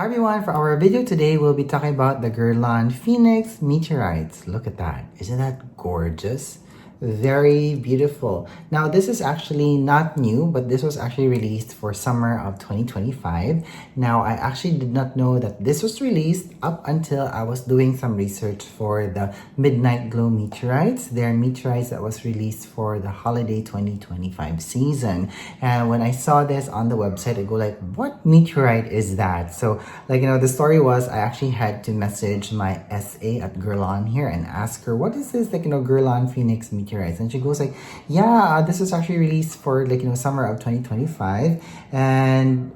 Hi everyone, for our video today, we'll be talking about the Guerlain Phoenix Meteorites. Look at that. Isn't that gorgeous? Very beautiful. Now, this is actually not new, but this was actually released for summer of 2025. Now, I actually did not know that this was released up until I was doing some research for the Midnight Glow Meteorites. They're meteorites that was released for the holiday 2025 season. And when I saw this on the website, I go like, what meteorite is that? So, the story was I actually had to message my SA at Guerlain here and ask her, what is this, Guerlain Phoenix Meteorites? And she goes like, yeah, this was actually released for summer of 2025. And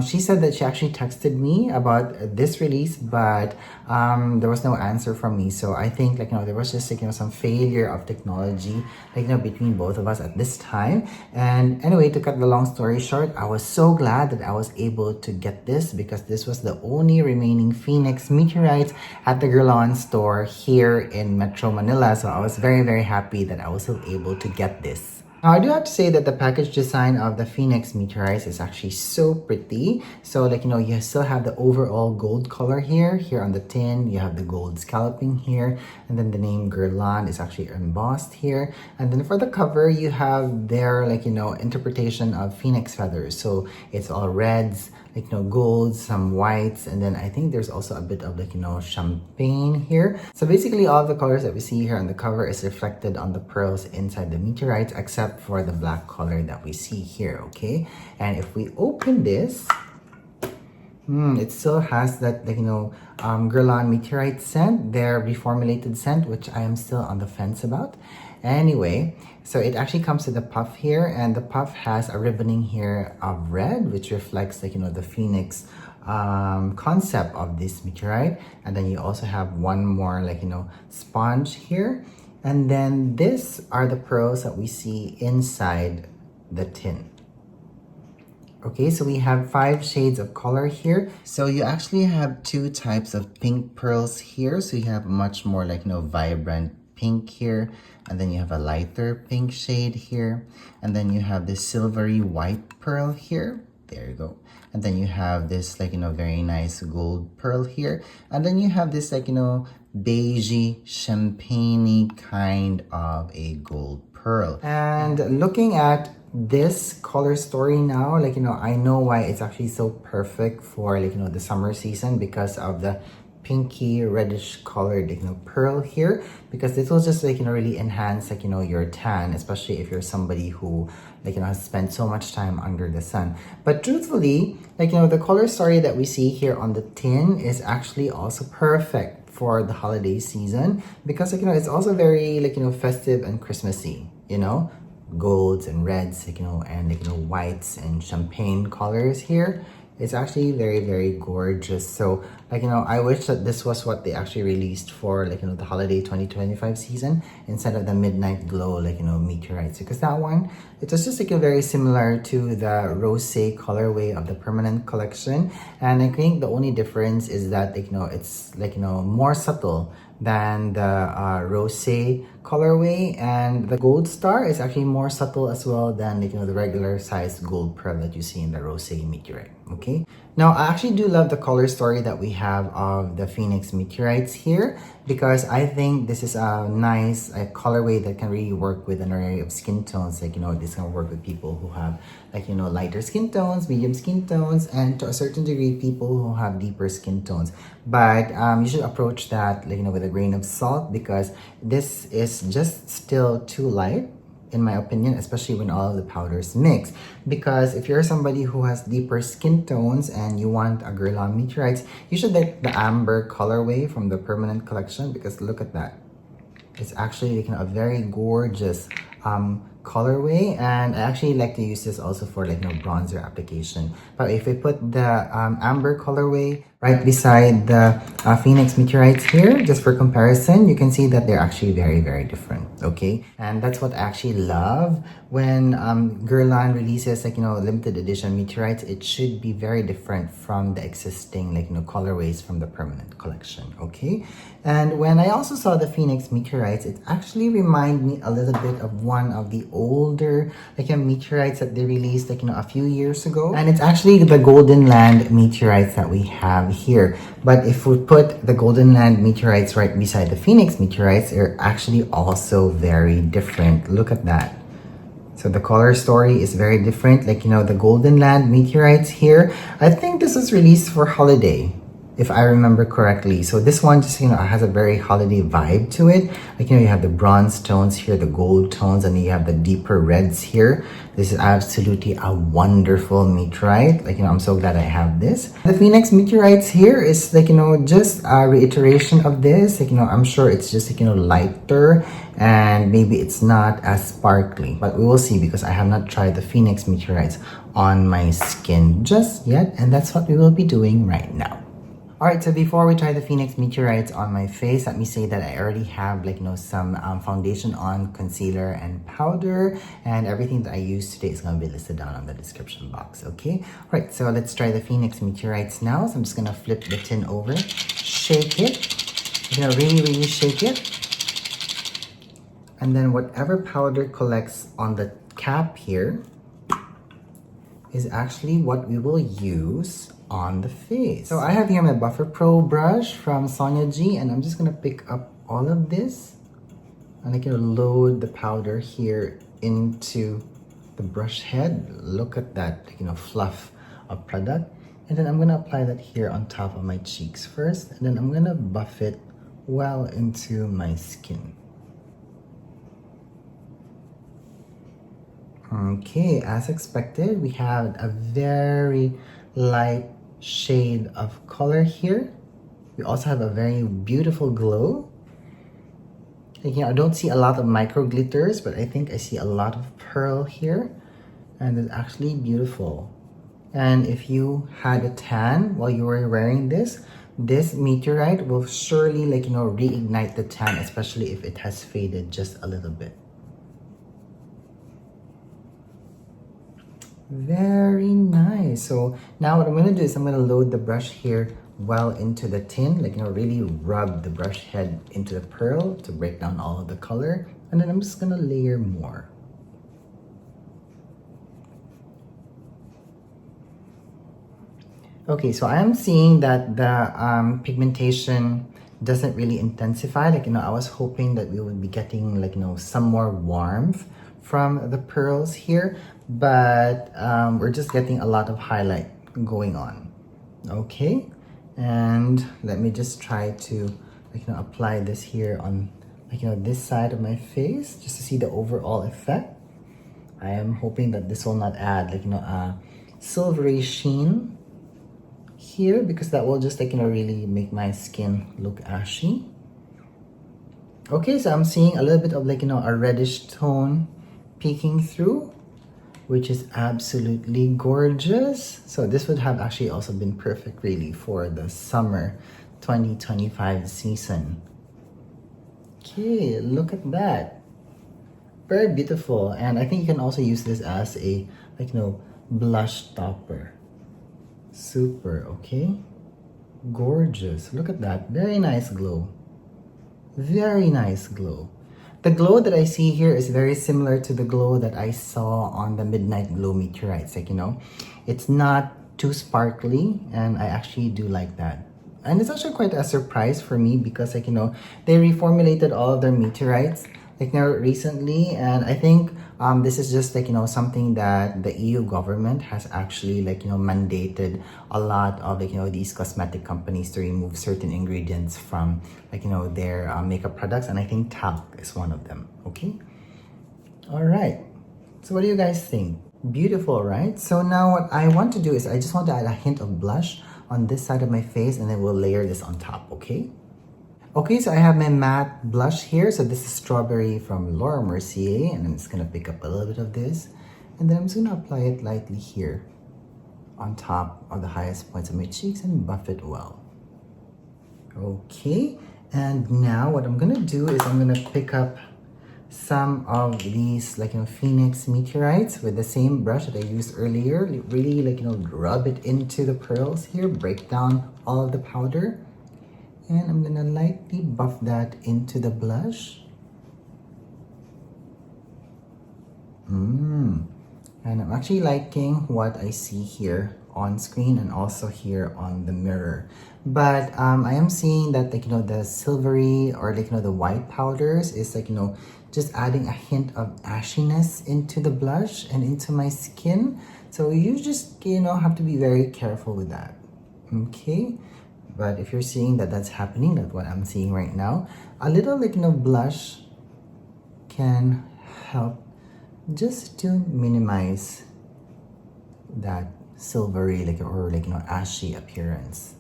she said that she actually texted me about this release, but there was no answer from me. So I think there was just some failure of technology between both of us at this time. And anyway, to cut the long story short, I was so glad that I was able to get this because this was the only remaining Phoenix meteorites at the Guerlain store here in Metro Manila. So I was very, very happy that I was still able to get this. Now, I do have to say that the package design of the Phoenix Meteorites is actually so pretty. So, you still have the overall gold color here on the tin. You have the gold scalloping here. And then the name Guerlain is actually embossed here. And then for the cover, you have their, interpretation of Phoenix feathers. So, it's all reds, golds, some whites, and then I think there's also a bit of champagne here. So basically all the colors that we see here on the cover is reflected on the pearls inside the meteorites, except for the black color that we see here, okay? And if we open this, it still has that Guerlain meteorite scent, their reformulated scent, which I am still on the fence about. Anyway, so it actually comes with a puff here, and the puff has a ribboning here of red, which reflects the phoenix concept of this meteorite. And then you also have one more sponge here, and then this are the pearls that we see inside the tin. Okay, so we have 5 shades of color here. So you actually have 2 types of pink pearls here. So you have much more vibrant pink here, and then you have a lighter pink shade here, and then you have this silvery white pearl here. There you go. And then you have this very nice gold pearl here, and then you have this beigey champagne kind of a gold pearl. And looking at this color story now, I know why it's actually so perfect for the summer season, because of the pinky reddish colored pearl here, because this will just really enhance your tan, especially if you're somebody who has spent so much time under the sun. But truthfully, the color story that we see here on the tin is actually also perfect for the holiday season, because it's also very festive and Christmassy, golds and reds, and whites and champagne colors here. It's actually very, very gorgeous. So, I wish that this was what they actually released for, the holiday 2025 season instead of the Midnight Glow, meteorites. Because that one, it was just very similar to the rosé colorway of the permanent collection. And I think the only difference is that, it's more subtle than the rosé colorway, and the gold star is actually more subtle as well than the regular sized gold pearl that you see in the rosé meteorite. Okay, now I actually do love the color story that we have of the Phoenix meteorites here, because I think this is a nice colorway that can really work with an array of skin tones. This can work with people who have lighter skin tones, medium skin tones, and to a certain degree people who have deeper skin tones. But you should approach that with a grain of salt, because this is just still too light, in my opinion, especially when all of the powders mix. Because if you're somebody who has deeper skin tones and you want a Guerlain meteorites, you should get the amber colorway from the permanent collection, because look at that. It's actually a very gorgeous colorway, and I actually like to use this also for bronzer application. But if we put the amber colorway right beside the Phoenix meteorites here, just for comparison, you can see that they're actually very, very different. Okay, and that's what I actually love when Guerlain releases limited edition meteorites. It should be very different from the existing colorways from the permanent collection. Okay, and when I also saw the Phoenix meteorites, it actually reminded me a little bit of one of the older meteorites that they released a few years ago, and it's actually the Golden Land meteorites that we have have here. But if we put the Golden Land Meteorites right beside the Phoenix Meteorites, they're actually also very different. Look at that. So the color story is very different. Like, you know, the Golden Land Meteorites here, I think this was released for holiday, if I remember correctly. So this one just, you know, has a very holiday vibe to it. Like, you know, you have the bronze tones here, the gold tones, and then you have the deeper reds here. This is absolutely a wonderful meteorite. Like, you know, I'm so glad I have this. The Phoenix Meteorites here is like, you know, just a reiteration of this. Like, you know, I'm sure it's just like, you know, lighter and maybe it's not as sparkly, but we will see because I have not tried the Phoenix Meteorites on my skin just yet, and that's what we will be doing right now. Alright, so before we try the Phoenix Meteorites on my face, let me say that I already have, like, you know, some foundation on, concealer, and powder, and everything that I use today is going to be listed down on the description box, okay? Alright, so let's try the Phoenix Meteorites now. So I'm just going to flip the tin over, shake it, you know, really shake it, and then whatever powder collects on the cap here is actually what we will use on the face. So I have here my Buffer Pro brush from Sonia G, and I'm just gonna pick up all of this and I'm gonna load the powder here into the brush head. Look at that, you know, fluff of product. And then I'm gonna apply that here on top of my cheeks first, and then I'm gonna buff it well into my skin. Okay, as expected, we have a very light shade of color here. We also have a very beautiful glow. Again, I don't see a lot of micro glitters, but I think I see a lot of pearl here, and it's actually beautiful. And if you had a tan while you were wearing this meteorite will surely, like, you know, reignite the tan, especially if it has faded just a little bit. Very nice. So now what I'm going to do is I'm going to load the brush here well into the tin, like, you know, really rub the brush head into the pearl to break down all of the color, and then I'm just going to layer more. Okay, so I am seeing that the pigmentation doesn't really intensify. Like, you know, I was hoping that we would be getting, like, you know, some more warmth from the pearls here, but we're just getting a lot of highlight going on. Okay, and let me just try to, like, you know, apply this here on, like, you know, this side of my face just to see the overall effect. I am hoping that this will not add, like, you know, a silvery sheen here, because that will just, like, you know, really make my skin look ashy. Okay, so I'm seeing a little bit of, like, you know, a reddish tone peeking through, which is absolutely gorgeous. So this would have actually also been perfect really for the summer 2025 season. Okay, look at that. Very beautiful. And I think you can also use this as a, like, you know, blush topper. Super, okay? Gorgeous. Look at that. Very nice glow. Very nice glow. The glow that I see here is very similar to the glow that I saw on the Midnight Glow Meteorites. Like, you know, it's not too sparkly, and I actually do like that. And it's actually quite a surprise for me because, like, you know, they reformulated all of their meteorites, like, you know, recently, and I think this is just, like, you know, something that the EU government has actually, like, you know, mandated a lot of, like, you know, these cosmetic companies to remove certain ingredients from, like, you know, their makeup products, and I think talc is one of them. Okay, all right, so what do you guys think? Beautiful, right? So now what I want to do is I just want to add a hint of blush on this side of my face, and then we'll layer this on top. Okay, so I have my matte blush here. So this is Strawberry from Laura Mercier, and I'm just gonna pick up a little bit of this, and then I'm just gonna apply it lightly here on top of the highest points of my cheeks and buff it well. Okay, and now what I'm gonna do is I'm gonna pick up some of these, like, you know, Phoenix Meteorites with the same brush that I used earlier. Really, like, you know, rub it into the pearls here, break down all of the powder, and I'm gonna lightly buff that into the blush. And I'm actually liking what I see here on screen and also here on the mirror. But I am seeing that like, you know, the silvery or like, you know, the white powders is like, you know, just adding a hint of ashiness into the blush and into my skin. So you just, you know, have to be very careful with that. Okay. But if you're seeing that that's happening, that's what I'm seeing right now, a little like, you know, blush can help just to minimize that silvery like or like, you know, ashy appearance.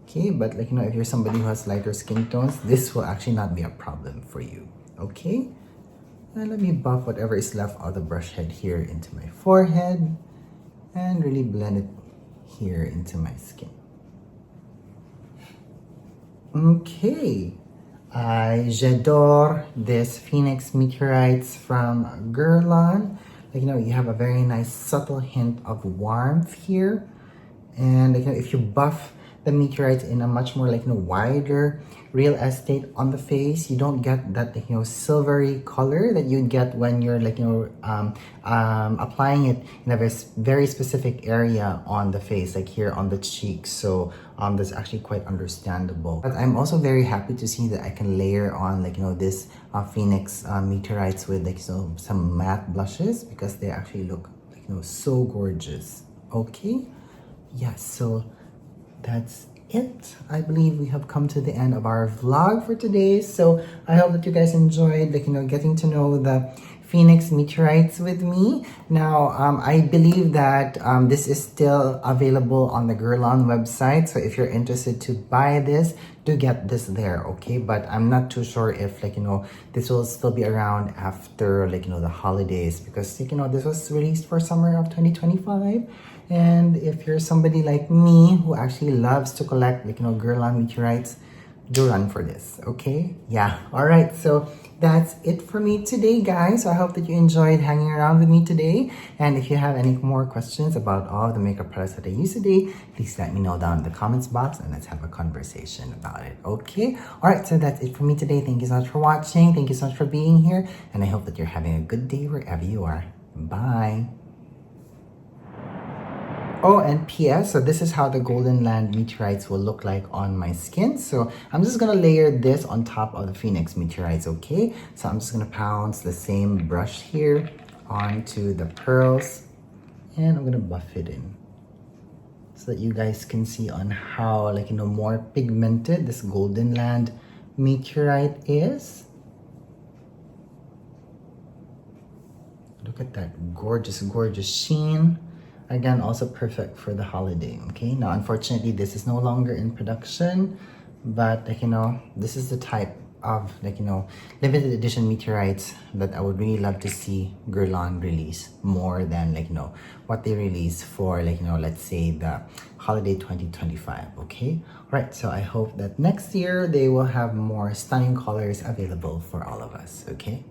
Okay, but like, you know, if you're somebody who has lighter skin tones, this will actually not be a problem for you. Okay, and let me buff whatever is left of the brush head here into my forehead and really blend it here into my skin. Okay, j'adore this Phoenix Meteorites from Guerlain. Like, you know, you have a very nice subtle hint of warmth here. And like, you know, if you buff the Meteorites in a much more like, you know, wider real estate on the face, you don't get that like, you know, silvery color that you get when you're like, you know, applying it in a very specific area on the face, like here on the cheeks. So that's actually quite understandable. But I'm also very happy to see that I can layer on like, you know, this Phoenix Meteorites with like, so some matte blushes, because they actually look like, you know, so gorgeous. Okay, yes, so that's it. I believe we have come to the end of our vlog for today. So I hope that you guys enjoyed, like, you know, getting to know the Phoenix Meteorites with me. Now, I believe that this is still available on the Guerlain website. So if you're interested to buy this, do get this there, okay? But I'm not too sure if, like, you know, this will still be around after, like, you know, the holidays, because, like, you know, this was released for summer of 2025. And if you're somebody like me who actually loves to collect, like, you know, Guerlain Meteorites, do run for this, okay? Yeah, all right, so that's it for me today, guys. So I hope that you enjoyed hanging around with me today. And if you have any more questions about all the makeup products that I use today, please let me know down in the comments box and let's have a conversation about it, okay? All right, so that's it for me today. Thank you so much for watching. Thank you so much for being here. And I hope that you're having a good day wherever you are. Bye. Oh, and PS, so this is how the Golden Land Meteorites will look like on my skin. So I'm just gonna layer this on top of the Phoenix Meteorites, okay? So I'm just gonna pounce the same brush here onto the pearls, and I'm gonna buff it in so that you guys can see on how, like, you know, more pigmented this Golden Land Meteorite is. Look at that gorgeous, gorgeous sheen. Again, also perfect for the holiday, okay? Now, unfortunately, this is no longer in production, but, like, you know, this is the type of, like, you know, limited edition meteorites that I would really love to see Guerlain release more than, like, you know, what they release for, like, you know, let's say the holiday 2025, okay? All right, so I hope that next year they will have more stunning colors available for all of us, okay?